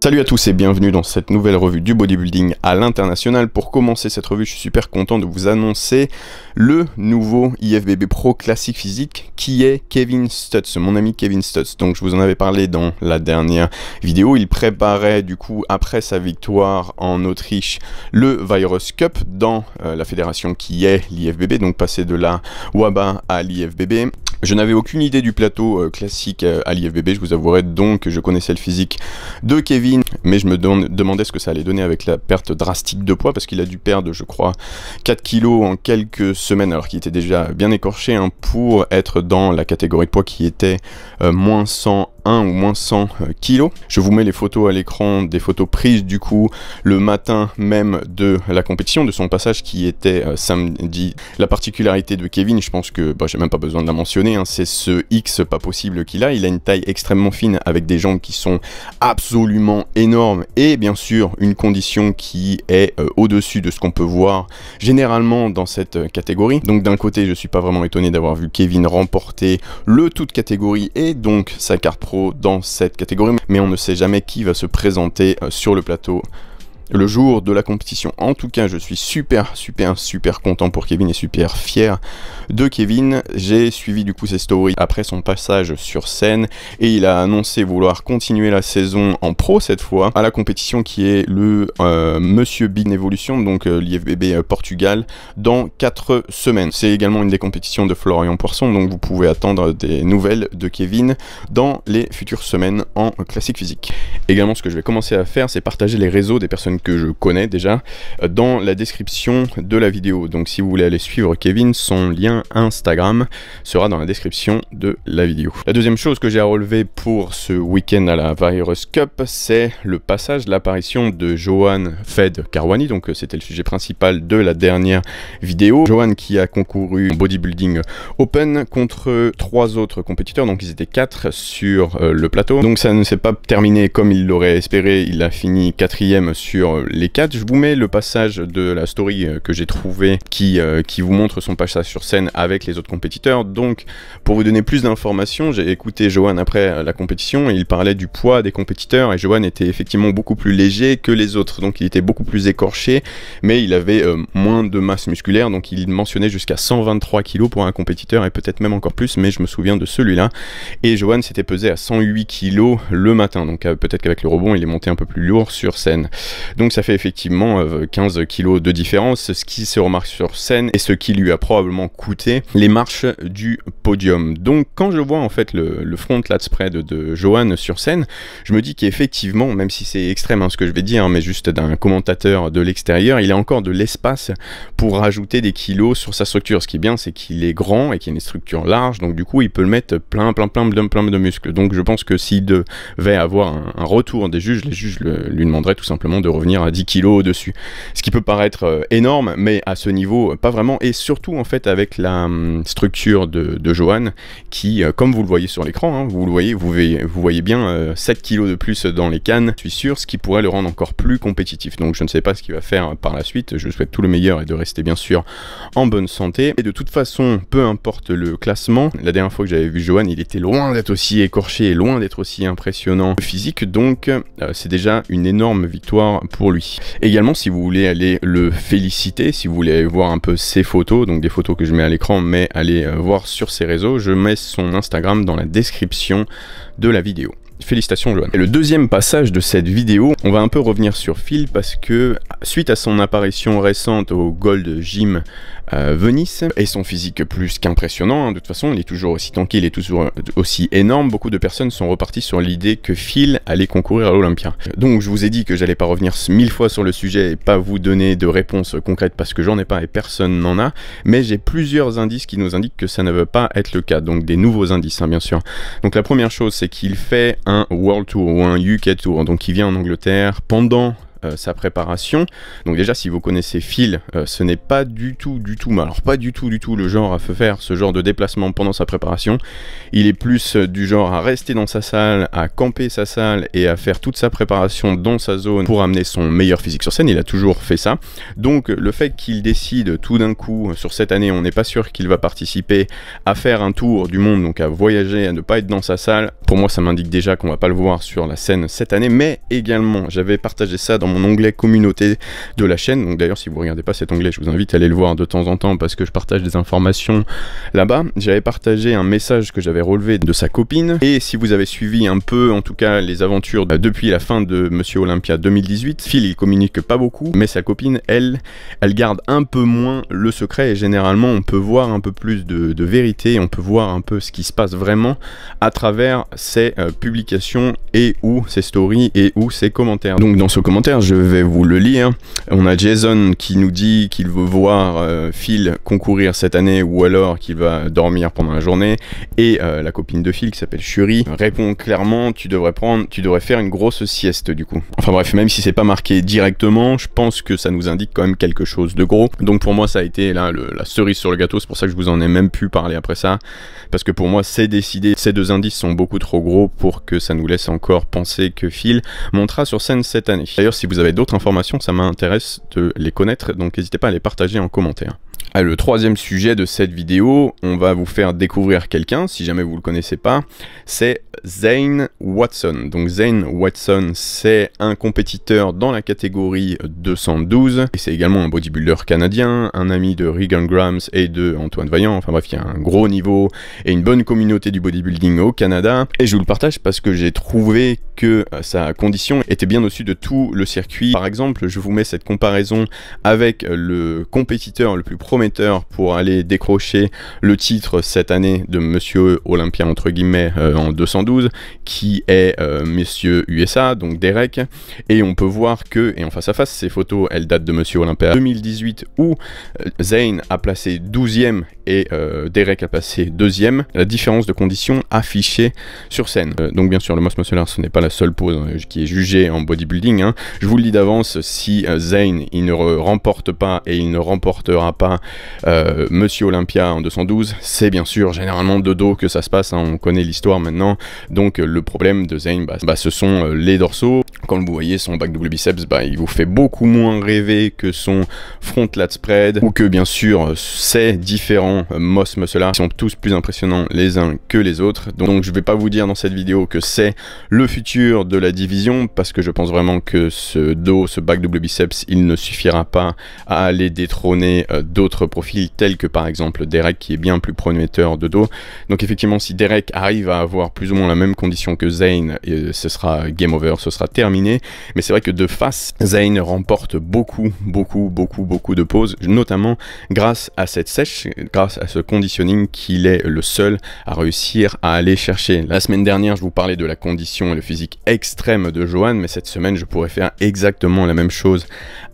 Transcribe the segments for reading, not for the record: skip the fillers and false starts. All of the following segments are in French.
Salut à tous et bienvenue dans cette nouvelle revue du bodybuilding à l'international. Pour commencer cette revue, je suis super content de vous annoncer le nouveau IFBB Pro Classic Physique qui est Kevin Stutz, mon ami Kevin Stutz. Donc je vous en avais parlé dans la dernière vidéo. Il préparait du coup après sa victoire en Autriche le Virus Cup dans la fédération qui est l'IFBB, donc passer de la WABA à l'IFBB. Je n'avais aucune idée du plateau classique à l'IFBB, je vous avouerai donc que je connaissais le physique de Kevin, mais je me demandais ce que ça allait donner avec la perte drastique de poids, parce qu'il a dû perdre, je crois, 4 kilos en quelques semaines, alors qu'il était déjà bien écorché pour être dans la catégorie de poids qui était moins 101 ou moins 100 kilos. Je vous mets les photos à l'écran, des photos prises du coup le matin même de la compétition, de son passage qui était samedi. La particularité de Kevin, je pense que j'ai même pas besoin de la mentionner, c'est ce X pas possible qu'il a. Il a une taille extrêmement fine avec des jambes qui sont absolument énormes et bien sûr une condition qui est au-dessus de ce qu'on peut voir généralement dans cette catégorie. Donc d'un côté, je suis pas vraiment étonné d'avoir vu Kevin remporter le toute catégorie et donc sa carte pro dans cette catégorie, mais on ne sait jamais qui va se présenter sur le plateau le jour de la compétition. En tout cas, je suis super content pour Kevin et super fier de Kevin. J'ai suivi du coup ses stories après son passage sur scène et il a annoncé vouloir continuer la saison en pro cette fois à la compétition qui est le Monsieur Big Evolution, donc l'IFBB Portugal, dans 4 semaines. C'est également une des compétitions de Florian Poisson, donc vous pouvez attendre des nouvelles de Kevin dans les futures semaines en classique physique. Également, ce que je vais commencer à faire, c'est partager les réseaux des personnes que je connais déjà dans la description de la vidéo. Donc si vous voulez aller suivre Kevin, son lien Instagram sera dans la description de la vidéo. La deuxième chose que j'ai à relever pour ce week-end à la Virus Cup, c'est le passage, l'apparition de Johan Fed Karwani. Donc c'était le sujet principal de la dernière vidéo. Johan qui a concouru en bodybuilding open contre 3 autres compétiteurs, donc ils étaient 4 sur le plateau. Donc ça ne s'est pas terminé comme il l'aurait espéré, il a fini 4e sur les 4. Je vous mets le passage de la story que j'ai trouvé qui vous montre son passage sur scène avec les autres compétiteurs. Donc pour vous donner plus d'informations, j'ai écouté Johan après la compétition et il parlait du poids des compétiteurs et Johan était effectivement beaucoup plus léger que les autres, donc il était beaucoup plus écorché mais il avait moins de masse musculaire, donc il mentionnait jusqu'à 123 kg pour un compétiteur et peut-être même encore plus, mais je me souviens de celui-là. Et Johan s'était pesé à 108 kg le matin, donc peut-être qu'avec le rebond il est monté un peu plus lourd sur scène. Donc ça fait effectivement 15 kg de différence, ce qui se remarque sur scène et ce qui lui a probablement coûté les marches du podium. Donc quand je vois en fait le front lat spread de Johan sur scène, je me dis qu'effectivement, même si c'est extrême ce que je vais dire, mais juste d'un commentateur de l'extérieur, il a encore de l'espace pour rajouter des kilos sur sa structure. Ce qui est bien, c'est qu'il est grand et qu'il a une structure large, donc du coup il peut le mettre plein de muscles. Donc je pense que s'il devait avoir un retour des juges, les juges lui demanderaient tout simplement de revenir à 10 kg au-dessus. Ce qui peut paraître énorme, mais à ce niveau, pas vraiment. Et surtout, en fait, avec la structure de Johan, qui, comme vous le voyez sur l'écran, vous voyez bien 7 kg de plus dans les cannes, je suis sûr, ce qui pourrait le rendre encore plus compétitif. Donc, je ne sais pas ce qu'il va faire par la suite. Je souhaite tout le meilleur et de rester, bien sûr, en bonne santé. Et de toute façon, peu importe le classement, la dernière fois que j'avais vu Johan, il était loin d'être aussi écorché et loin d'être aussi impressionnant physique. Donc, c'est déjà une énorme victoire pour lui. Également, si vous voulez aller le féliciter, si vous voulez aller voir un peu ses photos, donc des photos que je mets à l'écran, mais allez voir sur ses réseaux, je mets son Instagram dans la description de la vidéo. Félicitations Johan. Et le deuxième passage de cette vidéo, on va un peu revenir sur Phil parce que suite à son apparition récente au Gold Gym Venice et son physique plus qu'impressionnant, de toute façon il est toujours aussi tanké, il est toujours aussi énorme, beaucoup de personnes sont reparties sur l'idée que Phil allait concourir à l'Olympia. Donc je vous ai dit que j'allais pas revenir 1000 fois sur le sujet et pas vous donner de réponse concrète parce que j'en ai pas et personne n'en a, mais j'ai plusieurs indices qui nous indiquent que ça ne veut pas être le cas, donc des nouveaux indices bien sûr. Donc la première chose, c'est qu'il fait un World Tour ou un UK Tour, donc il vient en Angleterre pendant sa préparation. Donc déjà, si vous connaissez Phil, ce n'est pas du tout, mais alors pas du tout le genre à faire ce genre de déplacement pendant sa préparation. Il est plus du genre à rester dans sa salle, à camper sa salle et à faire toute sa préparation dans sa zone pour amener son meilleur physique sur scène. Il a toujours fait ça. Donc le fait qu'il décide tout d'un coup, sur cette année, on n'est pas sûr qu'il va participer à faire un tour du monde, donc à voyager, à ne pas être dans sa salle, pour moi ça m'indique déjà qu'on va pas le voir sur la scène cette année, mais également j'avais partagé ça dans mon onglet communauté de la chaîne. Donc d'ailleurs si vous regardez pas cet onglet, je vous invite à aller le voir de temps en temps parce que je partage des informations là-bas. J'avais partagé un message que j'avais relevé de sa copine, et si vous avez suivi un peu en tout cas les aventures depuis la fin de Monsieur Olympia 2018, Phil il communique pas beaucoup, mais sa copine elle garde un peu moins le secret, et généralement on peut voir un peu plus de vérité, on peut voir un peu ce qui se passe vraiment à travers ses publications et ou ses stories et ou ses commentaires. Donc dans ce commentaire, je vais vous le lire. On a Jason qui nous dit qu'il veut voir Phil concourir cette année, ou alors qu'il va dormir pendant la journée, et la copine de Phil qui s'appelle Shuri répond clairement tu devrais faire une grosse sieste du coup. Enfin bref, même si c'est pas marqué directement, je pense que ça nous indique quand même quelque chose de gros. Donc pour moi ça a été là la cerise sur le gâteau, c'est pour ça que je vous en ai même pu parler après ça, parce que pour moi c'est décidé, ces deux indices sont beaucoup trop gros pour que ça nous laisse encore penser que Phil montera sur scène cette année. D'ailleurs si vous avez d'autres informations, ça m'intéresse de les connaître, donc n'hésitez pas à les partager en commentaire. Le troisième sujet de cette vidéo, on va vous faire découvrir quelqu'un, si jamais vous le connaissez pas, c'est Zane Watson. Donc Zane Watson, c'est un compétiteur dans la catégorie 212, et c'est également un bodybuilder canadien, un ami de Regan Grams et de Antoine Vaillant. Enfin bref, il y a un gros niveau et une bonne communauté du bodybuilding au Canada, et je vous le partage parce que j'ai trouvé que sa condition était bien au-dessus de tout le circuit. Par exemple, je vous mets cette comparaison avec le compétiteur le plus prometteur pour aller décrocher le titre cette année de Monsieur Olympia entre guillemets en 212, qui est Monsieur USA, donc Derek, et on peut voir que, et en face à face, ces photos elles datent de Monsieur Olympia 2018 où Zane a placé 12e et Derek a passé 2e, la différence de conditions affichée sur scène. Donc bien sûr le Most Muscle Art, ce n'est pas la seule pose qui est jugée en bodybuilding, hein. Je vous le dis d'avance, si Zane il ne remporte pas, et il ne remportera pas Monsieur Olympia en 212, c'est bien sûr généralement de dos que ça se passe, hein. On connaît l'histoire maintenant. Donc le problème de Zane, ce sont les dorsaux. Comme vous voyez, son back double biceps, il vous fait beaucoup moins rêver que son front lat spread, ou que bien sûr ces différents Most Muscle Art qui sont tous plus impressionnants les uns que les autres. Donc je vais pas vous dire dans cette vidéo que c'est le futur de la division, parce que je pense vraiment que ce dos, ce back double biceps, il ne suffira pas à aller détrôner d'autres profils tels que par exemple Derek, qui est bien plus prometteur de dos. Donc effectivement, si Derek arrive à avoir plus ou moins la même condition que Zane, ce sera game over, ce sera terminé. Mais c'est vrai que de face, Zane remporte beaucoup de poses, notamment grâce à cette sèche, grâce à ce conditioning qu'il est le seul à réussir à aller chercher. La semaine dernière, je vous parlais de la condition et le physique extrême de Johan, mais cette semaine, je pourrais faire exactement la même chose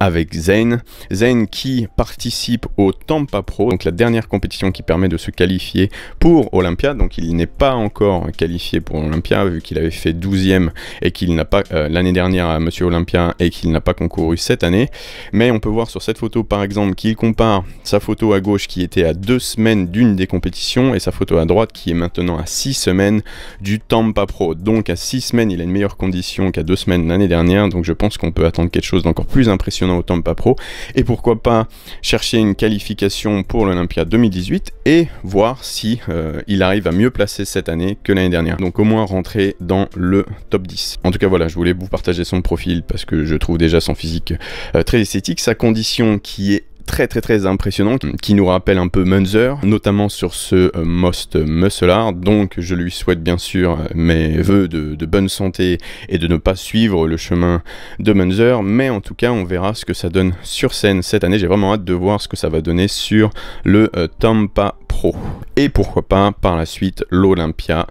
avec Zane. Zane qui participe au Tampa Pro, donc la dernière compétition qui permet de se qualifier pour Olympia. Donc il n'est pas encore qualifié pour Olympia, vu qu'il avait fait 12e et qu'il n'a pas l'année dernière à Monsieur Olympia, et qu'il n'a pas concouru cette année. Mais on peut voir sur cette photo par exemple qu'il compare sa photo à gauche qui était à 2 semaines d'une des compétitions, et sa photo à droite qui est maintenant à 6 semaines du Tampa Pro. Donc à 6 semaines il a une meilleure condition qu'à 2 semaines l'année dernière, donc je pense qu'on peut attendre quelque chose d'encore plus impressionnant au Tampa Pro, et pourquoi pas chercher une qualification pour l'Olympia 2018 et voir si il arrive à mieux placer cette année que l'année dernière, donc au moins rentrer dans le top 10. En tout cas voilà, je voulais vous partager son profil parce que je trouve déjà son physique très esthétique, sa condition qui est très impressionnant, qui nous rappelle un peu Munzer, notamment sur ce Most Muscle Art. Donc je lui souhaite bien sûr mes vœux de bonne santé et de ne pas suivre le chemin de Munzer, mais en tout cas on verra ce que ça donne sur scène cette année. J'ai vraiment hâte de voir ce que ça va donner sur le Tampa Pro, et pourquoi pas par la suite l'Olympia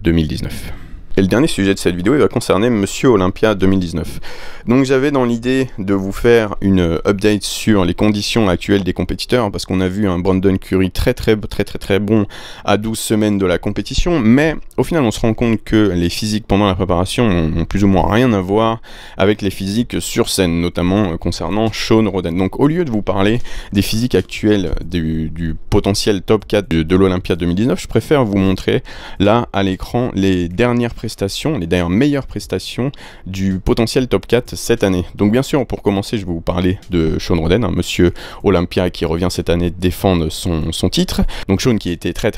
2019. Et le dernier sujet de cette vidéo, il va concerner Monsieur Olympia 2019. Donc j'avais dans l'idée de vous faire une update sur les conditions actuelles des compétiteurs, parce qu'on a vu un Brandon Curry très bon à 12 semaines de la compétition, mais au final on se rend compte que les physiques pendant la préparation ont plus ou moins rien à voir avec les physiques sur scène, notamment concernant Shawn Rhoden. Donc au lieu de vous parler des physiques actuelles du potentiel top 4 de l'Olympia 2019, je préfère vous montrer là à l'écran les dernières prestations prestations, les d'ailleurs meilleures prestations du potentiel top 4 cette année. Donc bien sûr, pour commencer, je vais vous parler de Shawn Rhoden, un monsieur Olympia qui revient cette année défendre son titre. Donc Shawn qui était très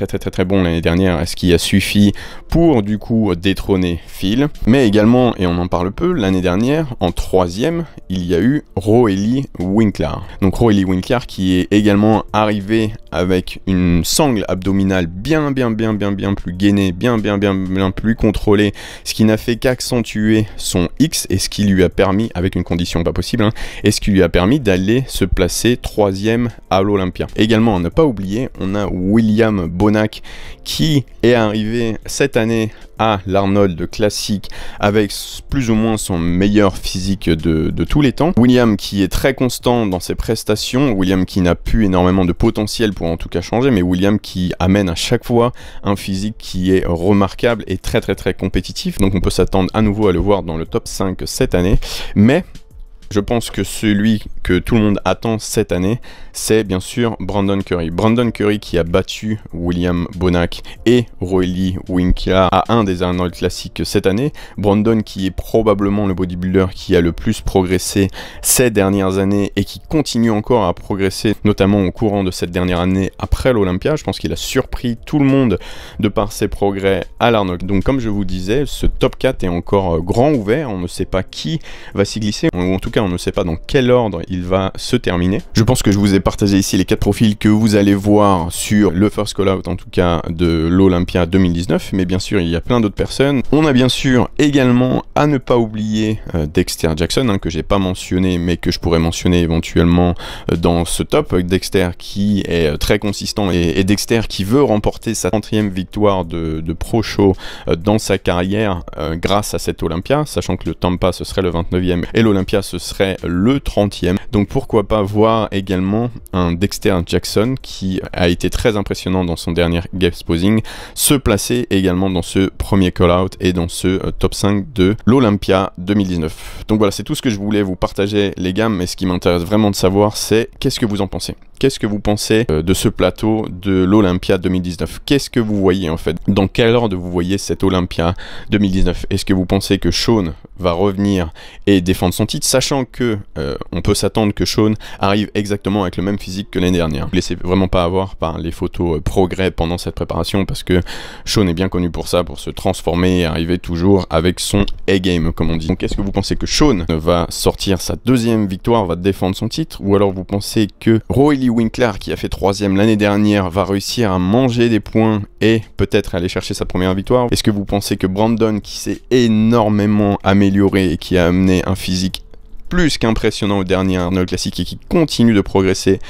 bon l'année dernière, ce qui a suffi pour du coup détrôner Phil. Mais également, et on en parle peu, l'année dernière, en troisième, il y a eu Roelly Winklaar. Donc Roelly Winklaar qui est également arrivé avec une sangle abdominale bien plus gainée, bien plus contrôlée, ce qui n'a fait qu'accentuer son X et ce qui lui a permis, avec une condition pas possible, hein, et ce qui lui a permis d'aller se placer troisième à l'Olympia. Également, à ne pas oublier, on a William Bonac qui est arrivé cette année à l'Arnold Classic avec plus ou moins son meilleur physique de tous les temps. William qui est très constant dans ses prestations, William qui n'a plus énormément de potentiel pour en tout cas changer, mais William qui amène à chaque fois un physique qui est remarquable et très compétitif. Donc on peut s'attendre à nouveau à le voir dans le top 5 cette année, mais je pense que celui que tout le monde attend cette année, c'est bien sûr Brandon Curry. Brandon Curry qui a battu William Bonac et Roelly Winklaar à un des Arnold Classic cette année. Brandon qui est probablement le bodybuilder qui a le plus progressé ces dernières années et qui continue encore à progresser, notamment au courant de cette dernière année après l'Olympia. Je pense qu'il a surpris tout le monde de par ses progrès à l'Arnold. Donc comme je vous disais, ce top 4 est encore grand ouvert. On ne sait pas qui va s'y glisser, ou en tout cas on ne sait pas dans quel ordre il va se terminer. Je pense que je vous ai partagé ici les 4 profils que vous allez voir sur le first call out en tout cas de l'Olympia 2019, mais bien sûr il y a plein d'autres personnes. On a bien sûr également à ne pas oublier Dexter Jackson, hein, que j'ai pas mentionné mais que je pourrais mentionner éventuellement dans ce top. Dexter qui est très consistant et Dexter qui veut remporter sa 30e victoire de Pro Show dans sa carrière grâce à cette Olympia, sachant que le Tampa ce serait le 29e et l'Olympia ce serait le 30e. Donc pourquoi pas voir également un Dexter Jackson qui a été très impressionnant dans son dernier guest posing se placer également dans ce premier call out et dans ce top 5 de l'Olympia 2019. Donc voilà, c'est tout ce que je voulais vous partager les gars, mais ce qui m'intéresse vraiment de savoir c'est qu'est-ce que vous en pensez. Qu'est-ce que vous pensez de ce plateau de l'Olympia 2019? Qu'est-ce que vous voyez en fait? Dans quel ordre vous voyez cette Olympia 2019? Est-ce que vous pensez que Shawn va revenir et défendre son titre, sachant que on peut s'attendre que Shawn arrive exactement avec le même physique que l'année dernière? Ne vous laissez vraiment pas avoir par les photos progrès pendant cette préparation, parce que Shawn est bien connu pour ça, pour se transformer et arriver toujours avec son A-game comme on dit. Donc est-ce que vous pensez que Shawn va sortir sa deuxième victoire, va défendre son titre, ou alors vous pensez que Roelly Winklaar qui a fait 3e l'année dernière va réussir à manger des points et peut-être aller chercher sa première victoire? Est-ce que vous pensez que Brandon qui s'est énormément amélioré et qui a amené un physique plus qu'impressionnant au dernier Arnold Classic et qui continue de progresser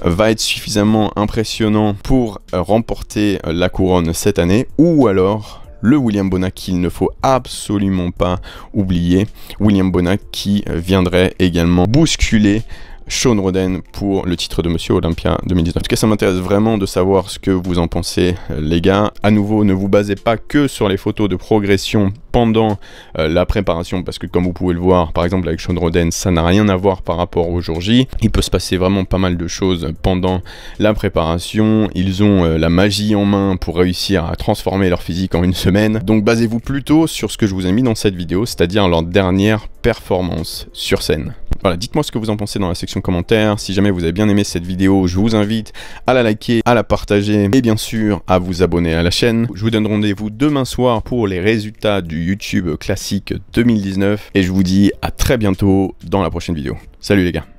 va être suffisamment impressionnant pour remporter la couronne cette année? Ou alors le William Bonac qu'il ne faut absolument pas oublier, William Bonac qui viendrait également bousculer Shawn Rhoden pour le titre de Monsieur Olympia 2019. En tout cas, ça m'intéresse vraiment de savoir ce que vous en pensez, les gars. À nouveau, ne vous basez pas que sur les photos de progression pendant la préparation, parce que comme vous pouvez le voir, par exemple avec Shawn Rhoden, ça n'a rien à voir par rapport au jour J. Il peut se passer vraiment pas mal de choses pendant la préparation. Ils ont la magie en main pour réussir à transformer leur physique en une semaine. Donc basez-vous plutôt sur ce que je vous ai mis dans cette vidéo, c'est-à-dire leur dernière performance sur scène. Voilà, dites-moi ce que vous en pensez dans la section commentaires. Si jamais vous avez bien aimé cette vidéo, je vous invite à la liker, à la partager et bien sûr à vous abonner à la chaîne. Je vous donne rendez-vous demain soir pour les résultats du YouTube Classic 2019 et je vous dis à très bientôt dans la prochaine vidéo. Salut les gars.